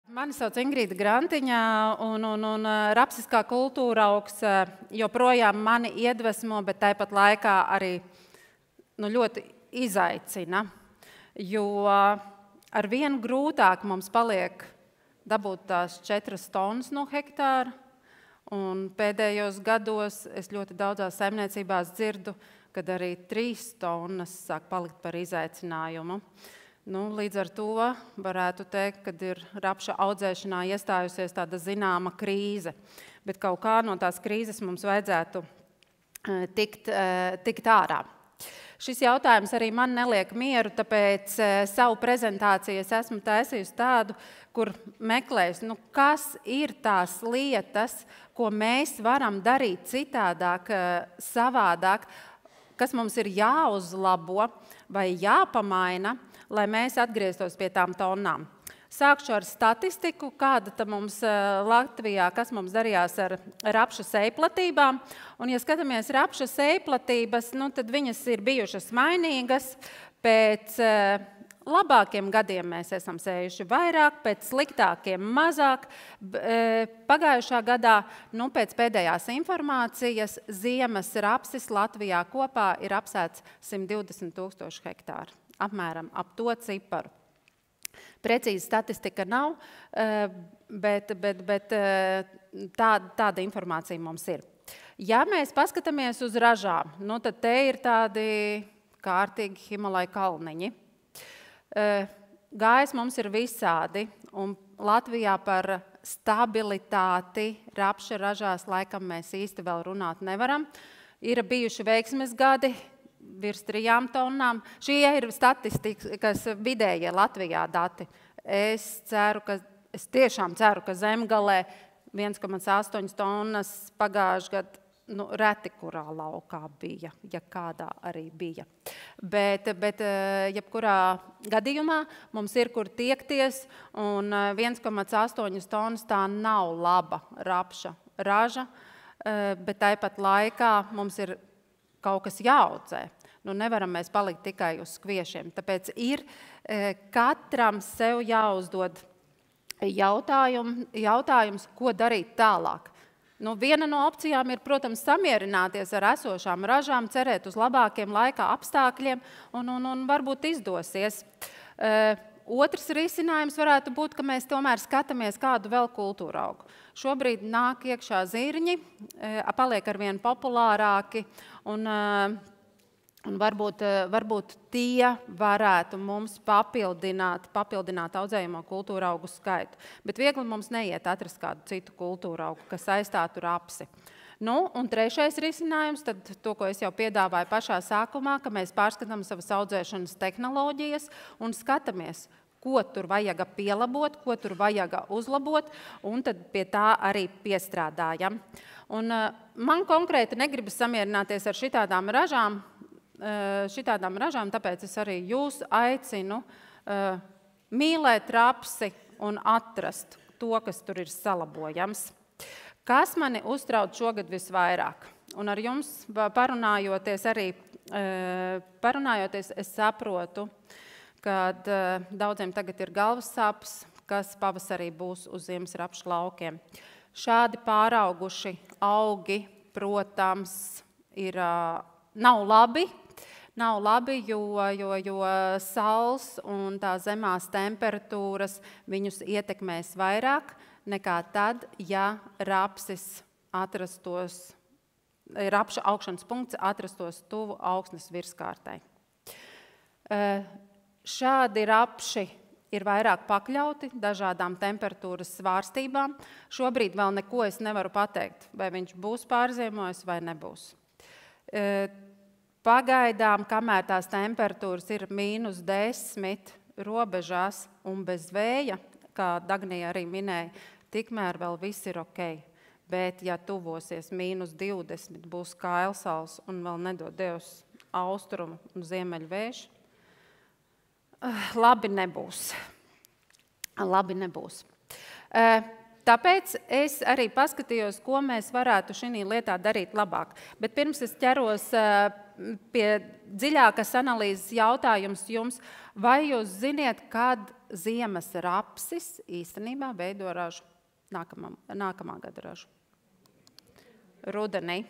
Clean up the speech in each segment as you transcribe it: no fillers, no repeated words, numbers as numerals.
Mani sauc Ingrīda Grantiņa, un rapsiskā kultūra augs joprojām mani iedvesmo, bet tāpat laikā arī ļoti izaicina, jo ar vienu grūtāk mums paliek dabūt tās 4 tonnas no hektāra, un pēdējos gados es ļoti daudzās saimniecībās dzirdu, kad arī 3 tonnas sāk palikt par izaicinājumu. Līdz ar to varētu teikt, ka ir rapša audzēšanā iestājusies tāda zināma krīze, bet kaut kā no tās krīzes mums vajadzētu tikt ārā. Šis jautājums arī man neliek mieru, tāpēc savu prezentāciju es esmu taisījusi tādu, kur meklējusi, kas ir tās lietas, ko mēs varam darīt citādāk, savādāk, kas mums ir jāuzlabo vai jāpamaina, lai mēs atgrieztos pie tām tonnām. Sākšu ar statistiku, kāda mums Latvijā, kas mums darījās ar rapša sējplatībām. Un, ja skatāmies rapša sējplatības, tad viņas ir bijušas mainīgas. Pēc labākiem gadiem mēs esam sējuši vairāk, pēc sliktākiem mazāk. Pagājušā gadā, pēc pēdējās informācijas, ziemas rapsis Latvijā kopā ir apsēts 120 000 hektāru. Apmēram ap to ciparu. Precīzi statistika nav, bet tāda informācija mums ir. Ja mēs paskatāmies uz ražām, tad te ir tādi kārtīgi Himalaju kalniņi. Gājis mums ir visādi, un Latvijā par stabilitāti rapša ražās laikam mēs īsti vēl runāt nevaram. Ir bijuši veiksmes gadi, virs 3 tonnām. Šie ir statistikas vidējie Latvijā dati. Es tiešām ceru, ka Zemgalē 1,8 tonnas pagājušajā gadā reti kurā laukā bija, ja kādā arī bija. Bet jebkurā gadījumā mums ir kur tiekties, un 1,8 tonnas tā nav laba rapša raža, bet tāpat laikā mums ir kaut kas jāaudzē. Nevaram mēs palikt tikai uz skviešiem. Tāpēc ir katram sev jāuzdod jautājums, ko darīt tālāk. Viena no opcijām ir, protams, samierināties ar esošām ražām, cerēt uz labākiem laika apstākļiem un varbūt izdosies. Otrs risinājums varētu būt, ka mēs tomēr skatāmies kādu vēl kultūra augu. Šobrīd nāk iekšā zirņi, paliek arvien populārāki, un varbūt tie varētu mums papildināt audzējamo kultūra augu skaitu. Bet viegli mums neiet atrast kādu citu kultūra augu, kas aizstātu rapsi. Un trešais risinājums, tad to, ko es jau piedāvāju pašā sākumā, ka mēs pārskatām savas audzēšanas tehnoloģijas un skatāmies, ko tur vajag pielabot, ko tur vajag uzlabot, un tad pie tā arī piestrādājam. Un man konkrēti negribas samierināties ar šitādām ražām, tāpēc es arī jūs aicinu mīlēt rapsi un atrast to, kas tur ir salabojams. Kas mani uztrauc šogad visvairāk? Un ar jums parunājoties, es saprotu, ka daudziem tagad ir galvas sāpes, kas pavasarī būs uz ziemas rapšu laukiem. Šādi pārauguši augi, protams, nav labi, jo saules un tā zemās temperatūras viņus ietekmēs vairāk nekā tad, ja rapša augšanas punkts atrastos tuvu augsnes virskārtai. Šādi rapši ir vairāk pakļauti dažādām temperatūras svārstībām. Šobrīd vēl neko es nevaru pateikt, vai viņš būs pārziemojis vai nebūs. Pagaidām, kamēr tās temperatūras ir -10 robežās un bez vēja, kā Dagnija arī minēja, tikmēr vēl viss ir ok. Bet, ja tuvosies -20, būs kailsals un vēl nedod Dievs austrumu un ziemeļu vējš, labi nebūs. Tāpēc es arī paskatījos, ko mēs varētu šī lietā darīt labāk. Bet pirms es ķeros pie dziļākas analīzes jautājums jums, vai jūs ziniet, kad ziemas rapsis īstenībā veido ražu, nākamā gada ražu? Rudenī.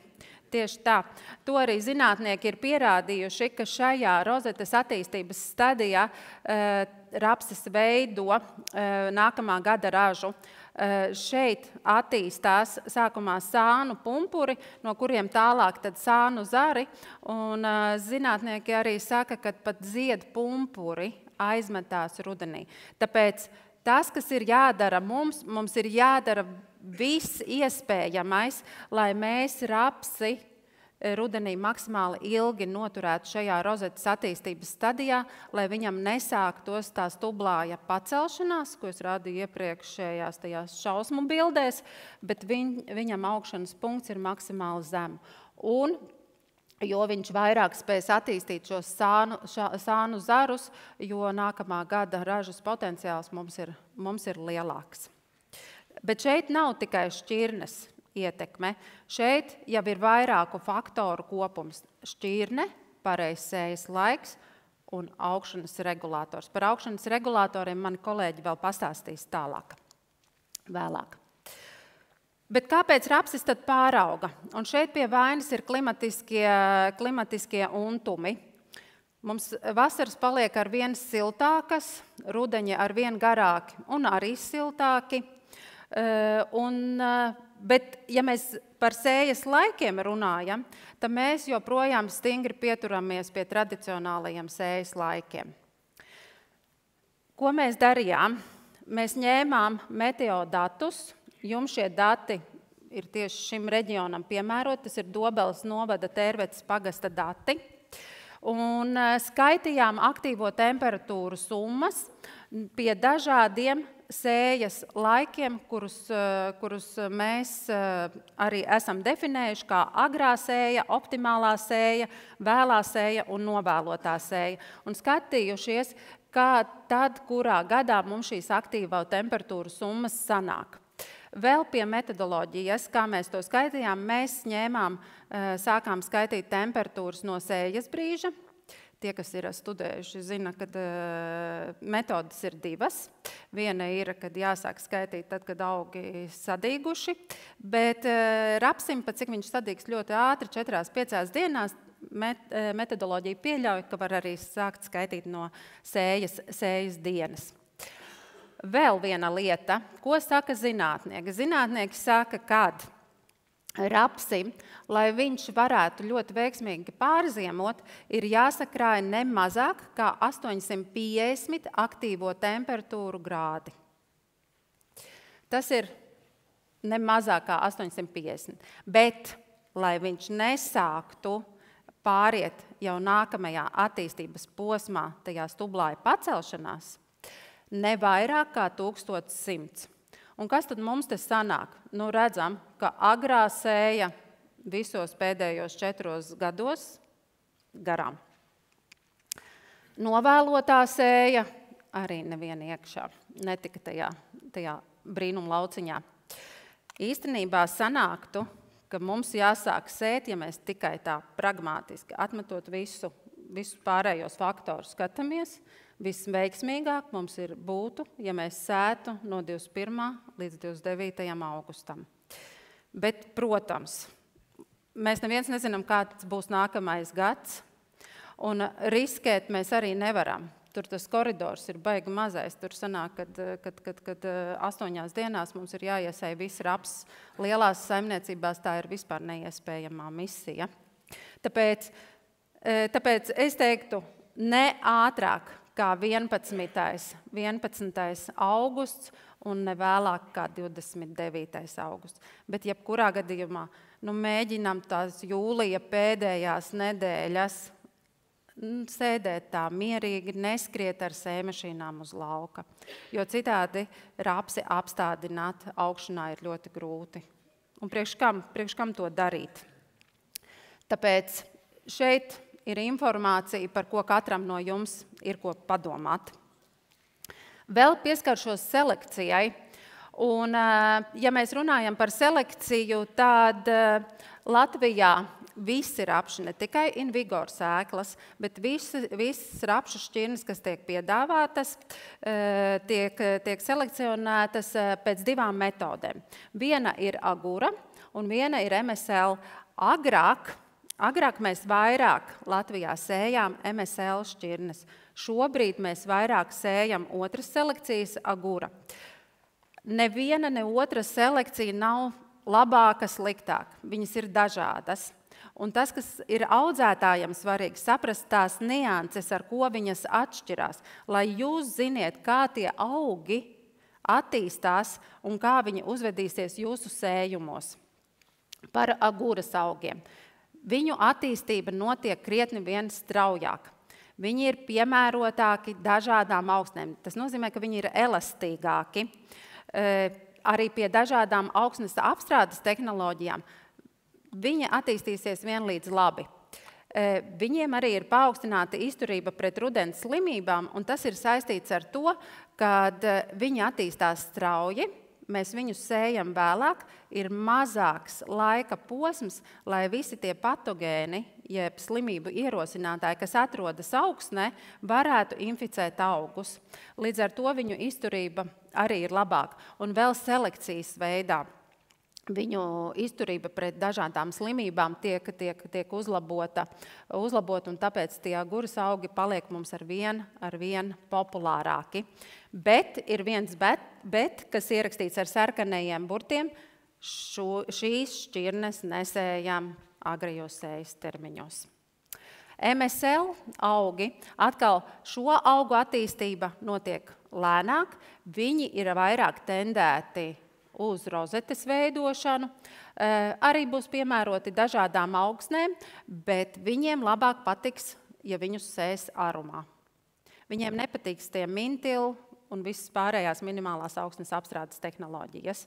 Tieši tā. To arī zinātnieki ir pierādījuši, ka šajā rozetes attīstības stadijā rapsis veido nākamā gada ražu. Šeit attīstās sākumā sānu pumpuri, no kuriem tālāk tad sānu zari. Un zinātnieki arī saka, ka pat zied pumpuri aizmetās rudenī. Tāpēc tas, kas ir jādara mums ir jādara viss iespējamais, lai mēs rapsi rudenī maksimāli ilgi noturētu šajā rozetes attīstības stadijā, lai viņam nesāktos tā stublāja pacelšanās, ko es rādīju iepriekšējās tajās šausmu bildēs, bet viņam augšanas punkts ir maksimāli zem. Un jo viņš vairāk spēs attīstīt šos sānu zarus, jo nākamā gada ražas potenciāls mums ir lielāks. Bet šeit nav tikai šķirnes ietekme. Šeit jau ir vairāku faktoru kopums. Šķirne, pareizs sējas laiks un augšanas regulators. Par augšanas regulatoriem mani kolēģi vēl pastāstīs vēlāk. Bet kāpēc rapsis tad pārauga? Un šeit pie vainas ir klimatiskie untumi. Mums vasaras paliek ar vien siltākas, rudeņi ar vien garāki un arī siltāki. Bet, ja mēs par sējas laikiem runājam, tad mēs joprojām stingri pieturamies pie tradicionālajiem sējas laikiem. Ko mēs darījām? Mēs ņēmām meteodatus. Jums šie dati ir tieši šim reģionam piemērot. Tas ir Dobeles novada Tērvetes pagasta dati. Un skaitījām aktīvo temperatūru summas pie dažādiem sējas laikiem, kurus mēs arī esam definējuši kā agrā sēja, optimālā sēja, vēlā sēja un novēlotā sēja. Un skatījušies, kā tad, kurā gadā mums šīs aktīvā temperatūra summas sanāk. Vēl pie metodoloģijas, kā mēs to skaitījām, mēs sākām skaitīt temperatūras no sējas brīža. Tie, kas ir studējuši, zina, ka metodas ir divas. Viena ir, kad jāsāk skaitīt tad, kad augi sadīguši, bet rapsim, pat cik viņš sadīgs ļoti ātri, 4-5 dienās, metodoloģija pieļauj, ka var arī sākt skaitīt no sējas dienas. Vēl viena lieta, ko saka zinātnieki? Zinātnieki saka, kad rapsim, lai viņš varētu ļoti veiksmīgi pārziemot, ir jāsakrāja ne mazāk kā 850 aktīvo temperatūru grādi. Tas ir ne mazāk kā 850, bet, lai viņš nesāktu pāriet jau nākamajā attīstības posmā, tajā stublāja pacelšanās, ne vairāk kā 1100. Un kas tad mums te sanāk? Nu, redzam, ka agrā sēja visos pēdējos 4 gados garām. Novēlotā sēja arī neviena iekšā, netika tajā brīnuma lauciņā. Īstenībā sanāktu, ka mums jāsāk sēt, ja mēs tikai tā pragmātiski atmetot visus pārējos faktorus skatāmies, visveiksmīgāk mums būtu, ja mēs sētu no 21. līdz 29. augustam. Bet, protams, mēs neviens nezinām, kāds būs nākamais gads, un riskēt mēs arī nevaram. Tur tas koridors ir baigi mazais. Tur sanāk, kad 8 dienās mums ir jāiesēj viss raps. Lielās saimniecībās tā ir vispār neiespējamā misija. Tāpēc es teiktu, ne ātrāk kā 11. augusts un ne vēlāk kā 29. augusts. Bet jebkurā gadījumā mēģinām tās jūlija pēdējās nedēļas sēdēt tā mierīgi, neskriet ar sēmašīnām uz lauka. Jo citādi rapsi apstādināt augšanā ir ļoti grūti. Un priekš kam to darīt? Tāpēc šeit ir informācija, par ko katram no jums ir ko padomāt. Vēl pieskaršos selekcijai, Un, ja mēs runājam par selekciju, tad Latvijā visi rapši, ne tikai Invigor sēklas, bet visas rapšu šķirnes, kas tiek piedāvātas, tiek selekcionētas pēc divām metodēm. Viena ir Agura un viena ir MSL. Agrāk mēs vairāk Latvijā sējām MSL šķirnes. Šobrīd mēs vairāk sējam otras selekcijas Agura. Neviena, ne otra selekcija nav labāka, sliktāka. Viņas ir dažādas. Un tas, kas ir audzētājiem svarīgi, saprast tās nianses, ar ko viņas atšķirās, lai jūs ziniet, kā tie augi attīstās un kā viņi uzvedīsies jūsu sējumos. Par aguras augiem. Viņu attīstība notiek krietni vien straujāk. Viņi ir piemērotāki dažādām augsnēm. Tas nozīmē, ka viņi ir elastīgāki. Arī pie dažādām augsnes apstrādes tehnoloģijām. Viņi attīstīsies vienlīdz labi. Viņiem arī ir paaugstināta izturība pret rudens slimībām, un tas ir saistīts ar to, kad viņi attīstās strauji, mēs viņus sējam vēlāk, ir mazāks laika posms, lai visi tie patogēni, jeb slimību ierosinātāji, kas atrodas augsnē, varētu inficēt augus. Līdz ar to viņu izturība arī ir labāka. Un vēl selekcijas veidā viņu izturība pret dažādām slimībām tiek uzlabota, un tāpēc tie aguras augi paliek mums ar vien populārāki. Bet ir viens bet, kas ierakstīts ar sarkanajiem burtiem, šīs šķirnes nesējam agrajos sējas termiņos. MSL augi, atkal šo augu attīstība notiek lēnāk, viņi ir vairāk tendēti uz rozetes veidošanu, arī būs piemēroti dažādām augsnēm, bet viņiem labāk patiks, ja viņus sēs arumā. Viņiem nepatiks tie mintili un visas pārējās minimālās augsnes apstrādes tehnoloģijas.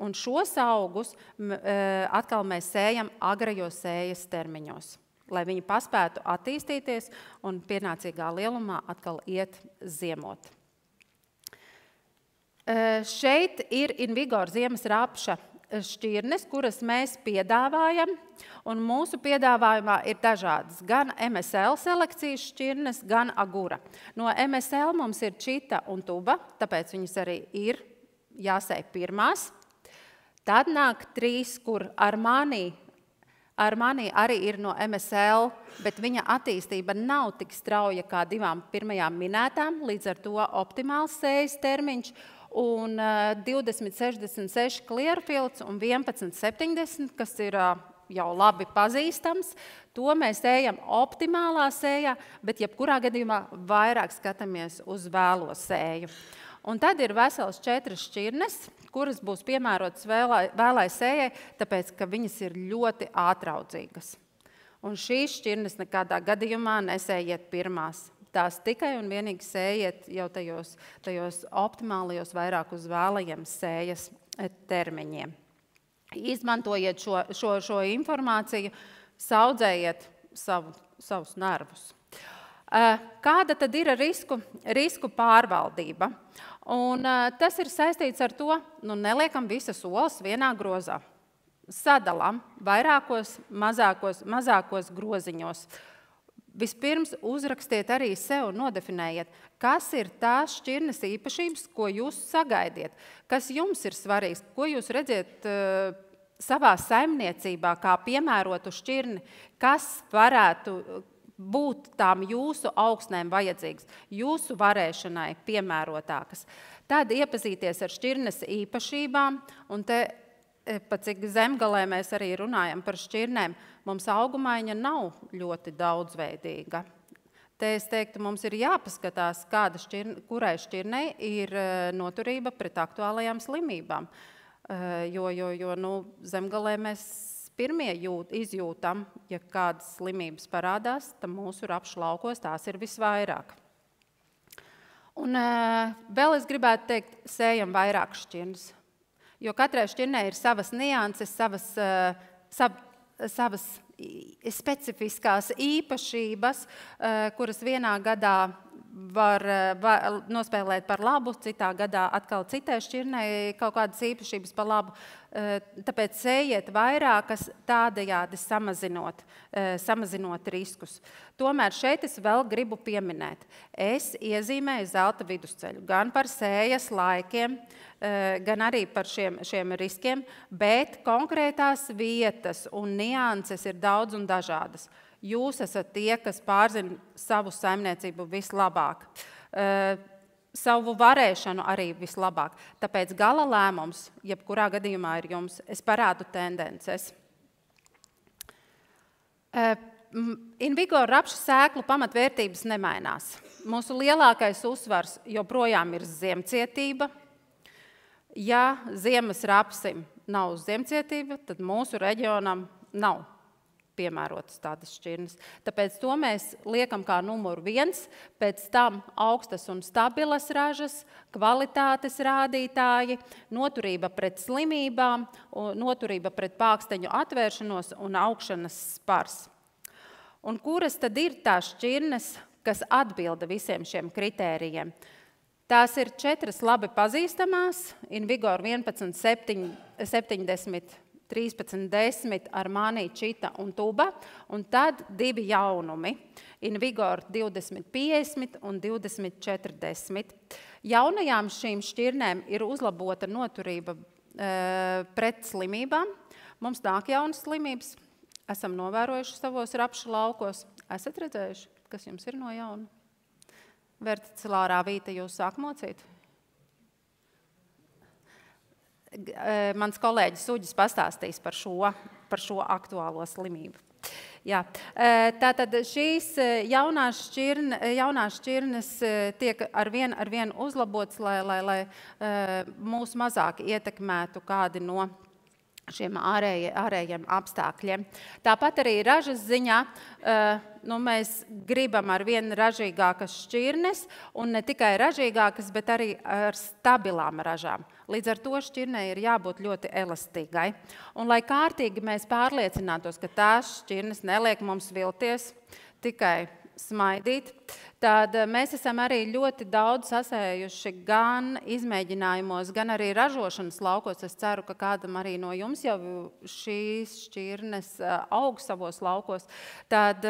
Un šos augus atkal mēs sējam agrajos sējas termiņos, lai viņi paspētu attīstīties un pienācīgā lielumā atkal iet ziemot. Šeit ir Invigor ziemas rapša šķirnes, kuras mēs piedāvājam, un mūsu piedāvājumā ir dažādas, gan MSL selekcijas šķirnes, gan Agura. No MSL mums ir čita un tuba, tāpēc viņas arī ir jāsēj pirmās. Tad nāk 3, kur Armani arī ir no MSL, bet viņa attīstība nav tik strauja kā 2 pirmajām minētām, līdz ar to optimāls sējas termiņš, un 2066 Clearfields un 1170, kas ir jau labi pazīstams. To mēs ejam optimālā sējā, bet jebkurā gadījumā vairāk skatāmies uz vēlo sēju. Un tad ir vesels 4 šķirnes, kuras būs piemērotas vēlai sējai, tāpēc, ka viņas ir ļoti ātraudzīgas. Un šīs šķirnes nekādā gadījumā nesējiet pirmās. Tās tikai un vienīgi sējiet jau tajos optimālajos vairāk uz vēlajiem sējas termiņiem. Izmantojiet šo informāciju, saudzējiet savus nervus. Kāda tad ir risku pārvaldība? Un tas ir saistīts ar to, neliekam visas olas vienā grozā. Sadalām vairākos mazākos groziņos. Vispirms uzrakstiet arī sev un nodefinējiet, kas ir tās šķirnes īpašības, ko jūs sagaidiet, kas jums ir svarīgs, ko jūs redziet savā saimniecībā kā piemērotu šķirni, kas varētu būt tām jūsu augsnēm vajadzīgs, jūsu varēšanai piemērotākas. Tad iepazīties ar šķirnes īpašībām, un te, pat cik zemgalē mēs arī runājam par šķirnēm, mums augumaiņa nav ļoti daudzveidīga. Te es teiktu, mums ir jāpaskatās, kurai šķirnei ir noturība pret aktuālajām slimībām. Jo zemgalē mēs pirmie izjūtam, ja kādas slimības parādās, tad mūsu rapšu laukos tās ir visvairāk. Un vēl es gribētu teikt, sējam vairāk šķirnes. Jo katrai šķirnei ir savas nianses, savas specifiskās īpašības, kuras vienā gadā var nospēlēt par labu, citā gadā atkal citai šķirnei kaut kādas īpašības par labu. Tāpēc sējiet vairākas, tādējādi samazinot riskus. Tomēr šeit es vēl gribu pieminēt. Es iezīmēju zelta vidusceļu gan par sējas laikiem, gan arī par šiem riskiem, bet konkrētās vietas un nianses ir daudz un dažādas. Jūs esat tie, kas pārzina savu saimniecību vislabāk, savu varēšanu arī vislabāk. Tāpēc gala lēmums, jebkurā gadījumā ir jums, es parādu tendences. InVigor rapšu sēklu pamatvērtības nemainās. Mūsu lielākais uzsvars joprojām ir ziemcietība. Ja ziemas rapsim nav ziemcietība, tad mūsu reģionam nav piemērotas tādas šķirnes. Tāpēc to mēs liekam kā numuru 1, pēc tam augstas un stabilas ražas, kvalitātes rādītāji, noturība pret slimībām, noturība pret pāksteņu atvēršanos un augšanas spars. Un kuras tad ir tās šķirnes, kas atbilda visiem šiem kritērijiem? Tās ir 4 labi pazīstamās, InVigor 1170, 1310, Armani, Čita un Tuba, un tad 2 jaunumi, InVigor 2050 un 2040. Jaunajām šīm šķirnēm ir uzlabota noturība pret slimībām. Mums nāk jaunas slimības, esam novērojuši savos rapšu laukos. Esat redzējuši, kas jums ir no jauna? Verticilārā vīta jūs sāk mocīt? Mans kolēģis Uģis pastāstīs par šo aktuālo slimību. Jā. Tātad šīs jaunās šķirnes tiek arvien uzlabotas, lai mūs mazāk ietekmētu kādi no šiem ārējiem apstākļiem. Tāpat arī ražas ziņā mēs gribam arvien ražīgākas šķirnes, un ne tikai ražīgākas, bet arī ar stabilām ražām. Līdz ar to šķirnei ir jābūt ļoti elastīgai. Un lai kārtīgi mēs pārliecinātos, ka tās šķirnes neliek mums vilties, tikai smaidīt, tad mēs esam arī ļoti daudz sasējuši gan izmēģinājumos, gan arī ražošanas laukos. Es ceru, ka kādam arī no jums jau šīs šķirnes aug savos laukos. Tad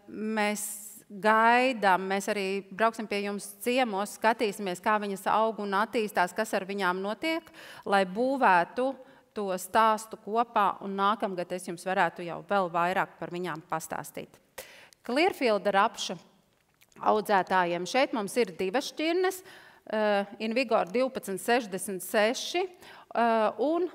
mēs gaidām, mēs arī brauksim pie jums ciemos, skatīsimies, kā viņas aug un attīstās, kas ar viņām notiek, lai būvētu to stāstu kopā, un nākamgad es jums varētu jau vēl vairāk par viņām pastāstīt. Clearfielda rapšu audzētājiem šeit mums ir 2 šķirnes, InVigor 1266, un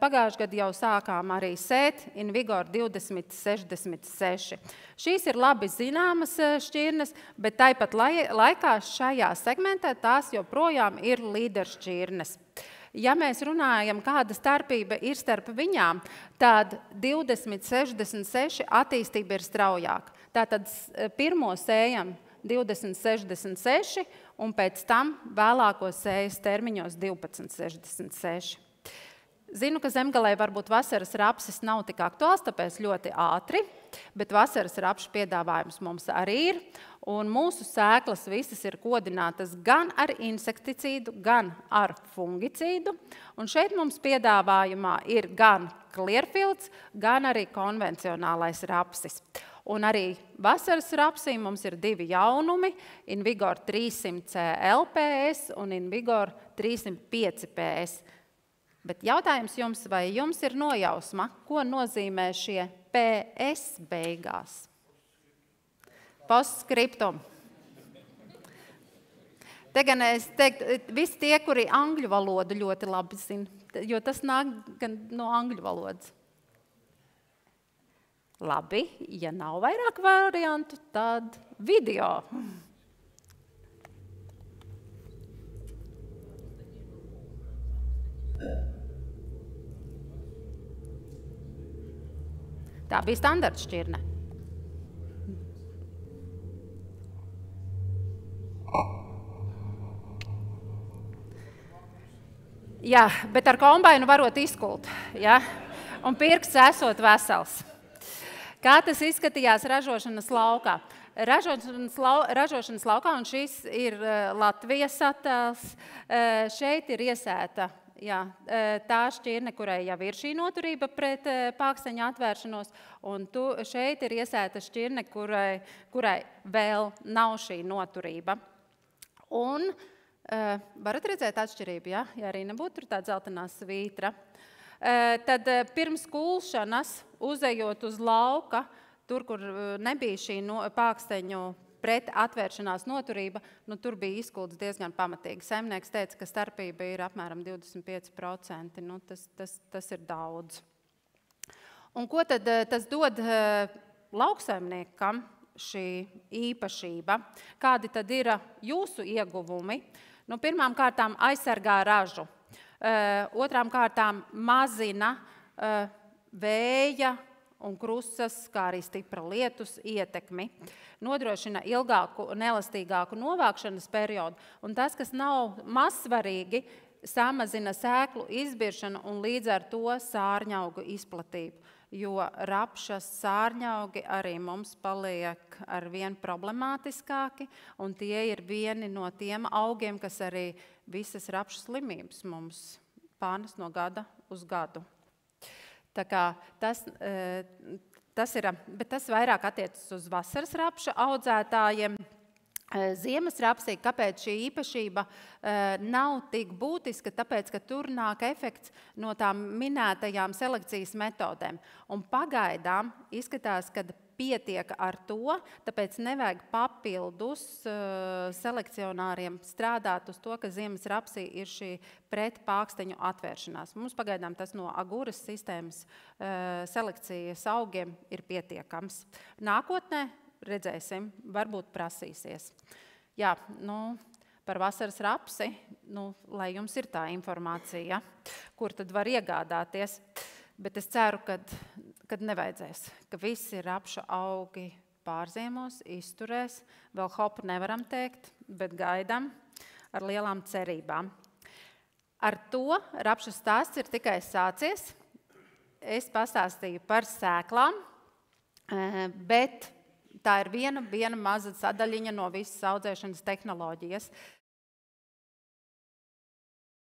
pagājušajā gadā jau sākām arī sēt InVigor 2066. Šīs ir labi zināmas šķirnes, bet tāpat laikā šajā segmentā tās joprojām ir līderšķirnes. Ja mēs runājam, kāda starpība ir starp viņām, tad 2066 attīstība ir straujāka. Tātad pirmo sējam 2066 un pēc tam vēlāko sējas termiņos 1266. Zinu, ka zemgalē varbūt vasaras rapsis nav tik aktuāls, tāpēc ļoti ātri, bet vasaras rapšu piedāvājums mums arī ir. Un mūsu sēklas visas ir kodinātas gan ar insekticīdu, gan ar fungicīdu. Un šeit mums piedāvājumā ir gan Clearfields, gan arī konvencionālais rapsis. Un arī vasaras rapsī mums ir 2 jaunumi, InVigor 300 LPS un InVigor 305 PS. Bet jautājums jums, vai jums ir nojausma, ko nozīmē šie PS beigās? Postscriptum. Te gan es teiktu, visi tie, kuri angļu valodu ļoti labi zina, jo tas nāk gan no angļu valodas. Labi, ja nav vairāk variantu, tad video. Tā bija standarta šķirne. Jā, bet ar kombainu varot izkult, ja? Un pirksts esot vesels. Kā tas izskatījās ražošanas laukā? ražošanas laukā, un šis ir Latvijas attēls, šeit ir iesēta tā šķirne, kurai jau ir šī noturība pret pāksteņa atvēršanos, un šeit ir iesēta šķirne, kurai vēl nav šī noturība. Un varat redzēt atšķirību, ja arī nebūtu tur tāda zeltainā svītra. Tad pirms kulšanas, uzejot uz lauka, tur, kur nebija šī pāksteņu pret atvēršanās noturība, tur bija izkults diezgan pamatīgi. Saimnieks teica, ka starpība ir apmēram 25%. Tas ir daudz. Un ko tad tas dod lauksaimniekam šī īpašība? Kādi tad ir jūsu ieguvumi? Pirmām kārtām aizsargā ražu. Otrām kārtām mazina vēja un krusas, kā arī stipra lietus ietekmi, nodrošina ilgāku, nelastīgāku novākšanas periodu, un tas, kas nav mazsvarīgi, samazina sēklu izbiršanu un līdz ar to sārņaugu izplatību, jo rapšas sārņaugi arī mums paliek arvien problemātiskāki, un tie ir vieni no tiem augiem, kas arī visas rapšu slimības mums pārnes no gada uz gadu. Tā kā tas ir, bet tas vairāk attiecas uz vasaras rapša audzētājiem. Ziemas rapsī, kāpēc šī īpašība nav tik būtiska, tāpēc, ka tur nāk efekts no tām minētajām selekcijas metodēm. Un pagaidām izskatās, ka pietiek ar to, tāpēc nevajag papildus selekcionāriem strādāt uz to, ka ziemas rapsī ir šī pret pāksteņu atvēršanās. Mums pagaidām tas no aguras sistēmas selekcijas augiem ir pietiekams. Nākotnē redzēsim, varbūt prasīsies. Jā, par vasaras rapsi, lai jums ir tā informācija, kur tad var iegādāties. Bet es ceru, kad nevajadzēs, ka visi rapša augi pārziemos, izturēs. Vēl hopu nevaram teikt, bet gaidām ar lielām cerībām. Ar to rapša stāsts ir tikai sācies. Es pastāstīju par sēklām, bet tā ir viena maza sadaļiņa no visas audzēšanas tehnoloģijas.